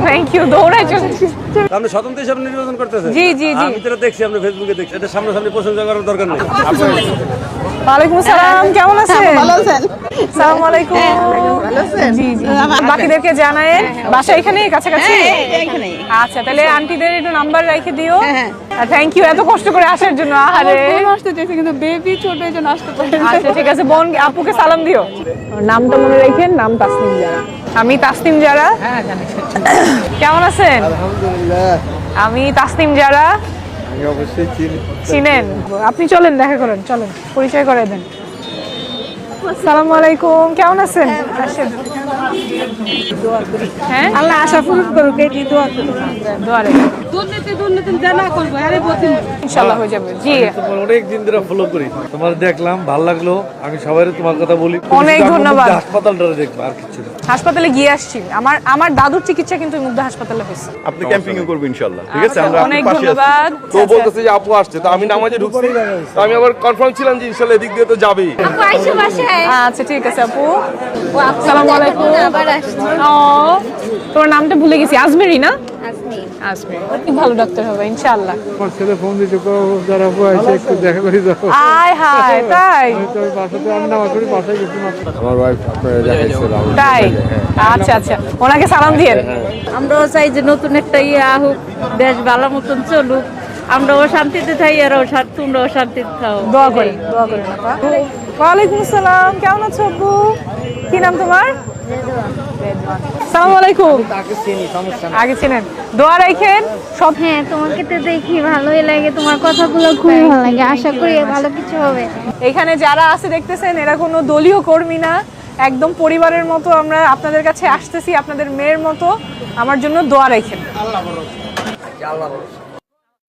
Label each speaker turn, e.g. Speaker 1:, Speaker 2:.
Speaker 1: Thank you দৌড়াই চলছি।
Speaker 2: আপনি স্বতন্ত্র হিসাবে নির্বাচন করতেছেন?
Speaker 1: জি জি জি,
Speaker 2: আমি তো দেখছি, আপনি ফেসবুকে দেখছি, এটা সামনাসামনি প্রশংসা করার দরকার নেই।
Speaker 1: ওয়ালাইকুম আসসালাম, কেমন আছেন?
Speaker 3: ভালো আছেন?
Speaker 1: আসসালামু আলাইকুম।
Speaker 3: ভালো আছেন?
Speaker 1: জি জি, বাকিদেরকে জানায়েন বাসা এখানেই কাছাকাছি।
Speaker 3: এইখানেই।
Speaker 1: আচ্ছা, তাহলে আন্টিদের একটু নাম্বার রেখে দিও।
Speaker 3: হ্যাঁ।
Speaker 1: থ্যাংক ইউ এত কষ্ট করে আসার জন্য। আরে
Speaker 3: আসতে চাইছে কিন্তু বেবি ছোট এই জন্য আসতে পারে।
Speaker 1: আচ্ছা ঠিক আছে, বোন আপুকে সালাম দিও। নামটা মনে রাখেন, নাম তাসনিম জারা। আমি তাসনিম জারা। হ্যাঁ জানি। কেমন আছেন?
Speaker 4: আলহামদুলিল্লাহ।
Speaker 1: আমি তাসনিম জারা।
Speaker 4: আমি অবশ্যই চিনি।
Speaker 1: চিনেন? আপনি চলেন, দেখা করেন, চলেন পরিচয় করে দেন। আসসালামু আলাইকুম, কেমন আছেন? আসেন। হ্যাঁ,
Speaker 3: আল্লাহ আশা পূরণ করুক, এই দোয়া করুন।
Speaker 1: দোয়া রেখে
Speaker 3: দুর্নীতি জানা করবো, আরে বদিন
Speaker 1: ইনশাআল্লাহ হয়ে যাবে। জি,
Speaker 4: তোমার অনেক দিন ধরে ফলো করি, তোমার দেখলাম ভালো লাগলো। আমি সবাই তোমার কথা বলি।
Speaker 1: অনেক ধন্যবাদ।
Speaker 4: হাসপাতালটা দেখবো, আর কিছু না।
Speaker 1: হাসপাতালে গিয়ে আসছি। আমার দাদুর চিকিৎসা কিন্তু মুগ্ধা হাসপাতালে হয়েছে।
Speaker 5: আপনি ক্যাম্পিং এ করবেন ইনশাআল্লাহ, ঠিক আছে? আমরা
Speaker 1: অনেক
Speaker 5: আপনার পাশে আছি।
Speaker 1: ধন্যবাদ।
Speaker 5: তো বলতেছে যে আপু আসছে, তো আমি নামাজে ঢুকছি, তো আমি আবার কনফার্ম ছিলাম যে ইনশাআল্লাহ এদিক দিয়ে তো যাবেই।
Speaker 1: আচ্ছা ঠিক আছে আপু। আসসালামু আলাইকুম। ও, তোমার নামটা ভুলে গেছি। আজমেরি না? আজমেরি অনেক ভালো ডাক্তার হবে ইনশাআল্লাহ।
Speaker 4: আমার ছেলে ফোন দিতে, যারা আছে একটু দেখা করে যাও।
Speaker 1: আয় হায়, তাই?
Speaker 4: তো বাসাতে আমি নামাজ পড়ি, বাসায় গেছি মাত্র। আমার ওয়াইফ আপনারা দেখাইছিলাম।
Speaker 1: তাই? আচ্ছা আচ্ছা, ওনাকে সালাম দিয়েন।
Speaker 3: আমরাও চাই যে নতুন একটা হোক, দেশ ভালো মতন চলুক, আমরাও শান্তিতে থাই, আরও তোমরাও শান্তিতে থাও।
Speaker 1: দোয়া করেন, দোয়া করেন আপা। ওয়ালাইকুম আসসালাম, কেমন আছো আপু? কি নাম তোমার? আসসালামু আলাইকুম। আগে চিনেন, দোয়া রাখেন সব।
Speaker 6: হ্যাঁ, তোমাকে তো দেখি ভালোই লাগে, তোমার কথাগুলো খুবই ভালো লাগে, আশা করি ভালো কিছু হবে।
Speaker 1: এখানে যারা আছে দেখতেছেন, এরা কোনো দলীয় কর্মী না, একদম পরিবারের মতো আমরা আপনাদের কাছে আসতেছি, আপনাদের মেয়ের মতো। আমার জন্য দোয়া রাখেন।
Speaker 4: আল্লাহ